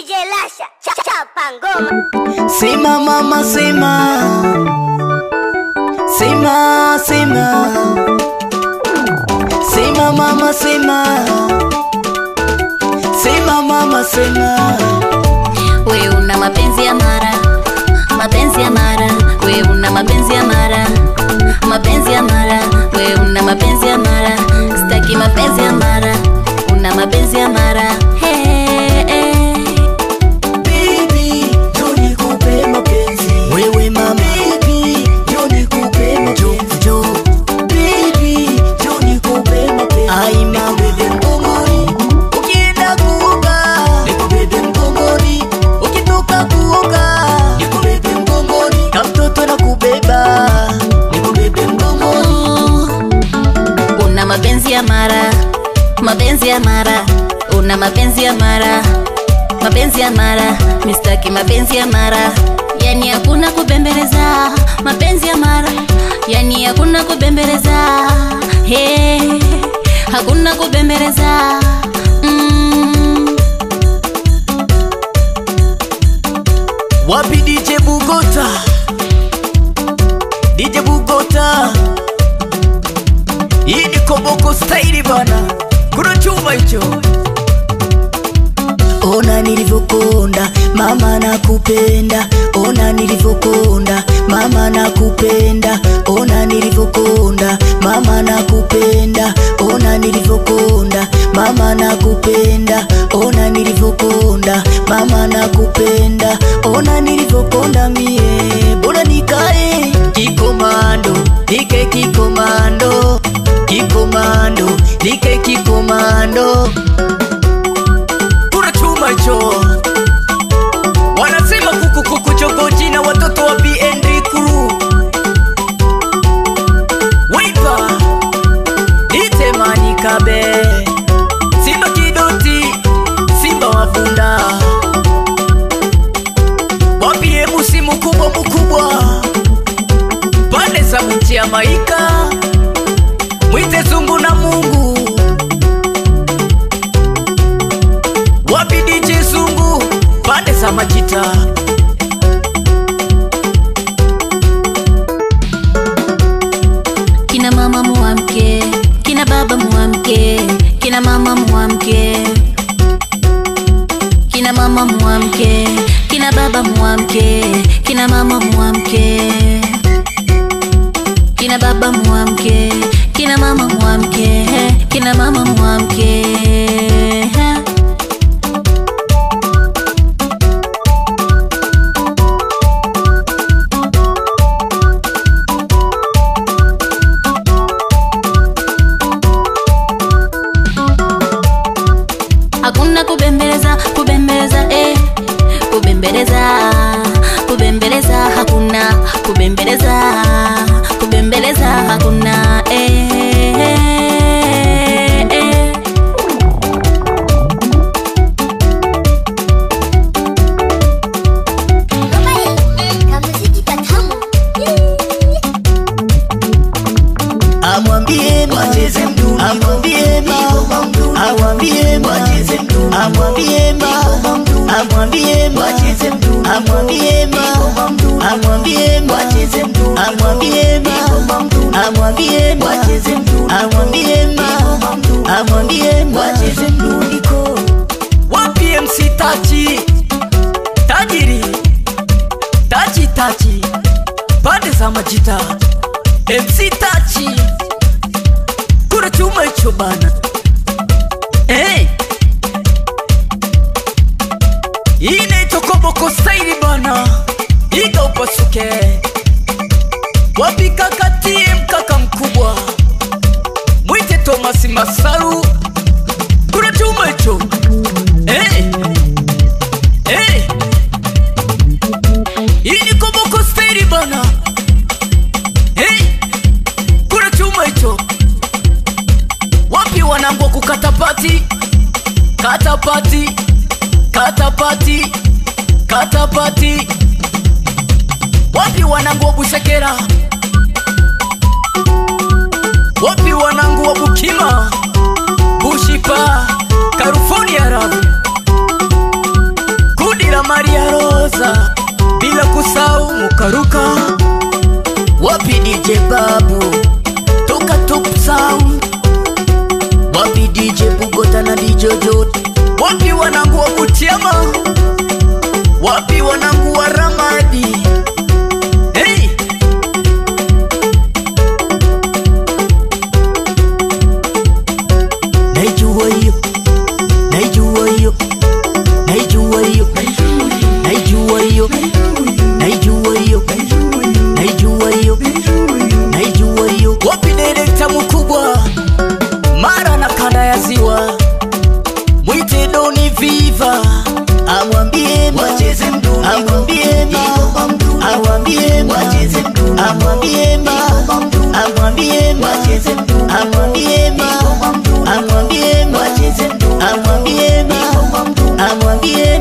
DJ Lasha, chapa ngoma. Sema mama sema, sema sema, sema mama sema, sema mama sema. We una mapenzi ya mara, mapenzi ya mara. We una mapenzi ya mara, mapenzi ya mara. We una mapenzi ya mara, sitaki mapenzi ya mara. Una mapenzi ya mara. Hey, hey. Baby, Johnny kupe mapenzi. Wewe mama. Baby, Johnny kupe mapenzi. Baby, Johnny kupe mapenzi. Ai mama. Mgongoni, ukienda kuoga. Nikubebe mgongoni, ukitoka kuoga. Nikubebe mgongoni, kama mtoto nakubeba. Nikubebe mgongoni. Una mapenzi ya mara, mapenzi ya mara. Una mapenzi ya mara, mapenzi ya mara. Mistaki mapenzi ya mara. Yani hakuna kubembeleza. Mapenzi ya mara, yani hakuna kubembeleza. Hey, hakuna kubembeleza. Wapi DJ Bugota? DJ Bugota. Hii ni Koboko style bana. Kuna chuma hicho. Ona nilivyokonda, mama nakupenda. Ona nilivyokonda, mama nakupenda. Ona nilivyokonda, mama nakupenda. Ona nilivyokonda, mama nakupenda. Ona nilivyokonda, mama nakupenda. Ona nilivyokonda mie, bora nikae kikomando, nike kikomando, kikomando, nike kikomando. Wanasema kuku chogo jina watoto wa BND crew. Waipa Itemani kabe, Simba kidoti, Simba wafunda. Wapie musimu kubwa mkubwa, pande za mti ya maika. Mwite Zungu na Mungu. Wapi DJ Zungu, pande za Majita. Kina mama muamke, kina baba muamke, kina mama muamke, kina mama muamke, kina baba muamke, kina mama muamke, kina baba muamke, kina mama muamke, kina mama muamke. Hakuna kubembeleza, kubembeleza, kubembeleza, kubembeleza. Hakuna kubembeleza, kubembeleza. Hakuna Amwambie wacheze mdundo, amwambie amwambie wacheze mdundo, amwambie amwambie wacheze mdundo, amwambie amwambie wacheze mdundo, amwambie amwambie wacheze mdundo, amwambie amwambie wacheze mdundo. Wapi MC Tachi? Tajiri Tachi Tachi, pande za Majita. MC Tachi, kuna chuma hicho bana. Hii inaitwa Koboko style bana. Iga upasuke. Wapi kaka TM, kaka mkubwa. Mwite Thomas Masaru. Kuna chuma hicho. Hii ni Koboko style bana. Kuna chuma hicho. Wapi wanangu kukata pati? Kata pati, kata pati, kata pati. Wapi wanangu Bushekera? Wapi wanangu Bukima? Bushipa, California rap. Maria Rosa, bila kusahau Mukaruka. Wapi DJ Babu toka Top Sound, wapi DJ Bugota na DJ Jot, wapi wanangu wa Butiama, wapi wanangu wa Ramadi. Hey! Naijua hiyo, naijua hiyo, naijua hiyo, naijua hiyo, naijua hiyo, naijua hiyo, naijua hiyo. Wapi director mkubwa Mara na kanda ya ziwa, mwite Doni Viva, amwambie wacheze mdundo, amwambie amwambie wacheze mdundo, amwambie amwambie wacheze mdundo, amwambie amwambie wacheze mdundo, amwambie amwambie